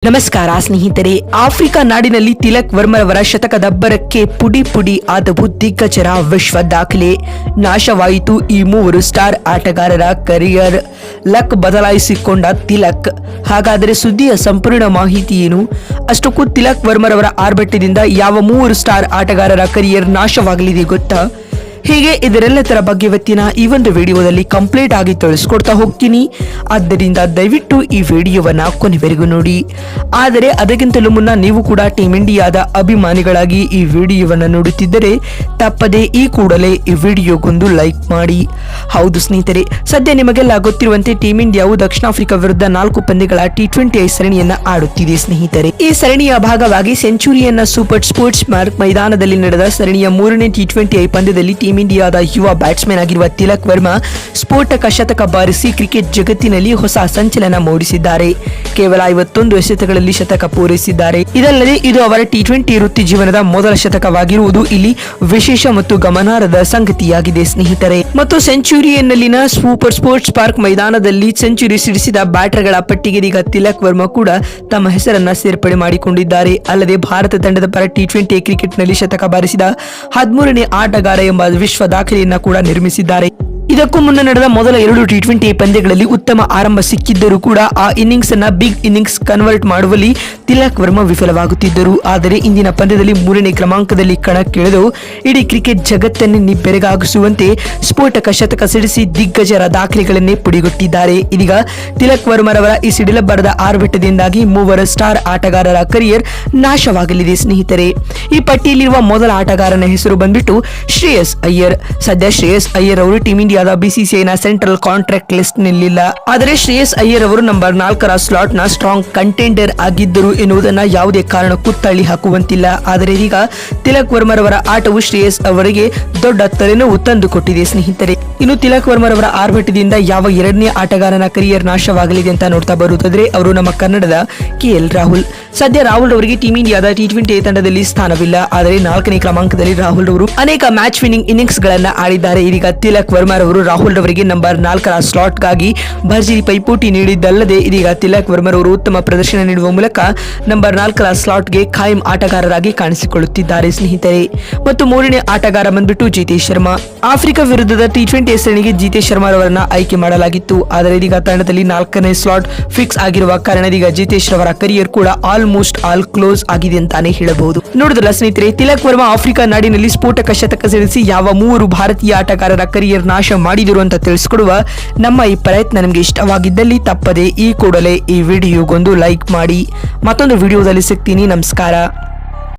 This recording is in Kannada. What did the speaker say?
ನಮಸ್ಕಾರ ಸ್ನೇಹಿತರೆ. ಆಫ್ರಿಕಾ ನಾಡಿನಲ್ಲಿ ತಿಲಕ್ ವರ್ಮರವರ ಶತಕದಬ್ಬರಕ್ಕೆ ಪುಡಿ ಪುಡಿ ಆದವು ದಿಗ್ಗಜರ ವಿಶ್ವ ದಾಖಲೆ. ನಾಶವಾಯಿತು ಈ ಮೂವರು ಸ್ಟಾರ್ ಆಟಗಾರರ ಕರಿಯರ್. ಲಕ್ ಬದಲಾಯಿಸಿಕೊಂಡ ತಿಲಕ್. ಹಾಗಾದರೆ ಸುದ್ದಿಯ ಸಂಪೂರ್ಣ ಮಾಹಿತಿ ಏನು? ಅಷ್ಟಕ್ಕೂ ತಿಲಕ್ ವರ್ಮರವರ ಆರ್ಭಟದಿಂದ ಯಾವ ಮೂವರು ಸ್ಟಾರ್ ಆಟಗಾರರ ಕರಿಯರ್ ನಾಶವಾಗಲಿದೆ ಗೊತ್ತಾ? ಹೀಗೆ ಇದರೆಲ್ಲದರ ಬಗ್ಗೆ ಇವತ್ತಿನ ಈ ಒಂದು ವಿಡಿಯೋದಲ್ಲಿ ಕಂಪ್ಲೀಟ್ ಆಗಿ ತಿಳಿಸ್ಕೊಡ್ತಾ ಹೋಗ್ತೀನಿ. ಆದ್ದರಿಂದ ದಯವಿಟ್ಟು ಈ ವಿಡಿಯೋವನ್ನ ಕೊನೆವರೆಗೂ ನೋಡಿ. ಆದರೆ ಅದಕ್ಕಿಂತಲೂ ಮುನ್ನ ನೀವು ಕೂಡ ಟೀಮ್ ಇಂಡಿಯಾದ ಅಭಿಮಾನಿಗಳಾಗಿ ಈ ವಿಡಿಯೋವನ್ನ ನೋಡುತ್ತಿದ್ದರೆ ತಪ್ಪದೆ ಈ ಕೂಡಲೇ ಈ ವಿಡಿಯೋಗೊಂದು ಲೈಕ್ ಮಾಡಿ. ಹೌದು ಸ್ನೇಹಿತರೆ, ಸದ್ಯ ನಿಮಗೆಲ್ಲ ಗೊತ್ತಿರುವಂತೆ ಟೀಮ್ ಇಂಡಿಯಾವು ದಕ್ಷಿಣ ಆಫ್ರಿಕಾ ವಿರುದ್ಧ 4 ಪಂದ್ಯಗಳ T20 ಸರಣಿಯನ್ನ ಆಡುತ್ತಿದೆ ಸ್ನೇಹಿತರೆ. ಈ ಸರಣಿಯ ಭಾಗವಾಗಿ ಸೆಂಚುರಿಯನ್ನ ಸೂಪರ್ ಸ್ಪೋರ್ಟ್ಸ್ ಪಾರ್ಕ್ ಮೈದಾನದಲ್ಲಿ ನಡೆದ ಸರಣಿಯ 3ನೇ T20 ಪಂದ್ಯದಲ್ಲಿ ಟೀಮ್ ಇಂಡಿಯಾದ ಯುವ ಬ್ಯಾಟ್ಸ್ಮನ್ ಆಗಿರುವ ತಿಲಕ್ ವರ್ಮಾ ಸ್ಫೋಟಕ ಶತಕ ಬಾರಿಸಿ ಕ್ರಿಕೆಟ್ ಜಗತ್ತಿನಲ್ಲಿ ಹೊಸ ಸಂಚಲನ ಮೂಡಿಸಿದ್ದಾರೆ. ಕೇವಲ 51 ಎಸೆತಗಳಲ್ಲಿ ಶತಕ ಪೂರೈಸಿದ್ದಾರೆ. ಇದಲ್ಲದೆ ಇದು ಅವರ T20 ವೃತ್ತಿ ಜೀವನದ ಮೊದಲ ಶತಕವಾಗಿರುವುದು ಇಲ್ಲಿ ವಿಶೇಷ ಮತ್ತು ಗಮನಾರ್ಹದ ಸಂಗತಿಯಾಗಿದೆ ಸ್ನೇಹಿತರೆ. ಮತ್ತು ಸೆಂಚುರಿಯನ್ನಲ್ಲಿನ ಸೂಪರ್ ಸ್ಪೋರ್ಟ್ಸ್ ಪಾರ್ಕ್ ಮೈದಾನದಲ್ಲಿ ಸೆಂಚುರಿ ಸಿಡಿಸಿದ ಬ್ಯಾಟರ್ಗಳ ಪಟ್ಟಿಗೆ ಈಗ ತಿಲಕ್ ವರ್ಮಾ ಕೂಡ ತಮ್ಮ ಹೆಸರನ್ನ ಸೇರ್ಪಡೆ ಮಾಡಿಕೊಂಡಿದ್ದಾರೆ. ಅಲ್ಲದೆ ಭಾರತ ತಂಡದ ಪರ T20 ಕ್ರಿಕೆಟ್ನಲ್ಲಿ ಶತಕ ಬಾರಿಸಿದ 13ನೇ ಆಟಗಾರ ಎಂಬ ವಿಶ್ವ ದಾಖಲೆಯನ್ನ ಕೂಡ ನಿರ್ಮಿಸಿದ್ದಾರೆ. ಇದಕ್ಕೂ ಮುನ್ನ ನಡೆದ ಮೊದಲ 2 T20 ಪಂದ್ಯಗಳಲ್ಲಿ ಉತ್ತಮ ಆರಂಭ ಸಿಕ್ಕಿದ್ದರೂ ಕೂಡ ಆ ಇನ್ನಿಂಗ್ಸ್ ಅನ್ನ ಬಿಗ್ ಇನ್ನಿಂಗ್ಸ್ ಕನ್ವರ್ಟ್ ಮಾಡುವಲ್ಲಿ ತಿಲಕ್ ವರ್ಮಾ ವಿಫಲವಾಗುತ್ತಿದ್ದರು. ಆದರೆ ಇಂದಿನ ಪಂದ್ಯದಲ್ಲಿ 3ನೇ ಕ್ರಮಾಂಕದಲ್ಲಿ ಕಣಕ್ಕಿಳಿದು ಇಡೀ ಕ್ರಿಕೆಟ್ ಜಗತ್ತನ್ನೇ ನಿಬ್ಬೆರಗಾಗಿಸುವಂತೆ ಸ್ಫೋಟಕ ಶತಕ ಸಿಡಿಸಿ ದಿಗ್ಗಜರ ದಾಖಲೆಗಳನ್ನೇ ಪುಡಿಗೊಟ್ಟಿದ್ದಾರೆ. ಇದೀಗ ತಿಲಕ್ ವರ್ಮರವರ ಈ ಸಿಡಿಲಬ್ಬರದ ಆರ್ಭಟದಿಂದಾಗಿ ಮೂವರ ಸ್ಟಾರ್ ಆಟಗಾರರ ಕರಿಯರ್ ನಾಶವಾಗಲಿದೆ ಸ್ನೇಹಿತರೆ. ಈ ಪಟ್ಟಿಯಲ್ಲಿರುವ ಮೊದಲ ಆಟಗಾರನ ಹೆಸರು ಬಂದ್ಬಿಟ್ಟು ಶ್ರೇಯಸ್ ಅಯ್ಯರ್. ಸದ್ಯ ಶ್ರೇಯಸ್ ಅಯ್ಯರ್ ಅವರು ಟೀಮ್ ಇಂಡಿಯಾದ BCCIನ ಸೆಂಟ್ರಲ್ ಕಾಂಟ್ರಾಕ್ಟ್ ಲಿಸ್ಟ್ ನಲ್ಲಿಲ್ಲ. ಆದರೆ ಶ್ರೇಯಸ್ ಅಯ್ಯರ್ ಅವರು ನಂಬರ್ 4ರ ಸ್ಲಾಟ್ ನ ಸ್ಟ್ರಾಂಗ್ ಕಂಟೆಂಡರ್ ಆಗಿದ್ದರು ಎನ್ನುವುದನ್ನ ಯಾವುದೇ ಕಾರಣಕ್ಕೂ ತಳ್ಳಿ ಹಾಕುವಂತಿಲ್ಲ. ಆದರೆ ಈಗ ತಿಲಕ್ ವರ್ಮರವರ ಆಟವು ಶ್ರೇಯಸ್ ಅವರಿಗೆ ದೊಡ್ಡ ತಲೆನೋವು ತಂದುಕೊಟ್ಟಿದೆ ಸ್ನೇಹಿತರೆ. ಇನ್ನು ತಿಲಕ್ ವರ್ಮರವರ ಆರ್ಭಟದಿಂದ ಯಾವ 2ನೇ ಆಟಗಾರನ ಕರಿಯರ್ ನಾಶವಾಗಲಿದೆ ಅಂತ ನೋಡ್ತಾ ಬರುವುದಾದ್ರೆ ಅವರು ನಮ್ಮ ಕನ್ನಡದ KL ರಾಹುಲ್. ಸದ್ಯ ರಾಹುಲ್ ಅವರಿಗೆ ಟೀಮ್ ಇಂಡಿಯಾದ T20 ತಂಡದಲ್ಲಿ ಸ್ಥಾನವಿಲ್ಲ. ಆದರೆ 4ನೇ ಕ್ರಮಾಂಕದಲ್ಲಿ ರಾಹುಲ್ ಅವರು ಅನೇಕ ಮ್ಯಾಚ್ ವಿನ್ನಿಂಗ್ ಇನ್ನಿಂಗ್ಸ್ ಗಳನ್ನ ಆಡಿದ್ದಾರೆ. ಇದೀಗ ತಿಲಕ್ ವರ್ಮಾ ಅವರು ರಾಹುಲ್ ಅವರಿಗೆ ನಂಬರ್ 4ರ ಸ್ಲಾಟ್ಗಾಗಿ ಭರ್ಜರಿ ಪೈಪೋಟಿ ನೀಡಿದ್ದಲ್ಲದೆ ಇದೀಗ ತಿಲಕ್ ವರ್ಮಾ ಅವರು ಉತ್ತಮ ಪ್ರದರ್ಶನ ನೀಡುವ ಮೂಲಕ ನಂಬರ್ 4ರ ಸ್ಲಾಟ್ಗೆ ಖಾಯಂ ಆಟಗಾರರಾಗಿ ಕಾಣಿಸಿಕೊಳ್ಳುತ್ತಿದ್ದಾರೆ ಸ್ನೇಹಿತರೆ. ಮತ್ತು 3ನೇ ಆಟಗಾರ ಬಂದ್ಬಿಟ್ಟು ಜಿತೇಶ್ ಶರ್ಮಾ. ಆಫ್ರಿಕಾ ವಿರುದ್ಧದ T20 ಸರಣಿಗೆ ಜಿತೇಶ್ ಶರ್ಮಾ ಅವರನ್ನ ಆಯ್ಕೆ ಮಾಡಲಾಗಿತ್ತು. ಆದರೆ ಇದೀಗ ತಂಡದಲ್ಲಿ 4ನೇ ಸ್ಲಾಟ್ ಫಿಕ್ಸ್ ಆಗಿರುವ ಕಾರಣ ಇದೀಗ ಜಿತೇಶ್ ರವರ ಕರಿಯರ್ ಕೂಡ ಆಲ್ಮೋಸ್ಟ್ ಆಲ್ ಕ್ಲೋಸ್ ಆಗಿದೆ ಅಂತಾನೆ ಹೇಳಬಹುದು. ನೋಡಿದ್ರಲ್ಲ ಸ್ನೇಹಿತರೆ, ತಿಲಕ್ ವರ್ಮಾ ಆಫ್ರಿಕಾ ನಾಡಿನಲ್ಲಿ ಸ್ಫೋಟಕ ಶತಕ ಸಿಡಿಸಿ ಯಾವ 3 ಭಾರತೀಯ ಆಟಗಾರರ ಕರಿಯರ್ ನಾಶ ಮಾಡಿದರು ಅಂತ ತಿಳಿಸಿಕೊಡುವ ನಮ್ಮ ಈ ಪ್ರಯತ್ನ ನಿಮಗೆ ಇಷ್ಟವಾಗಿದ್ದಲ್ಲಿ ತಪ್ಪದೆ ಈ ಕೂಡಲೇ ಈ ವಿಡಿಯೋಗೊಂದು ಲೈಕ್ ಮಾಡಿ. ಮತ್ತೊಂದು ವಿಡಿಯೋದಲ್ಲಿ ಸಿಗ್ತೀನಿ. ನಮಸ್ಕಾರ.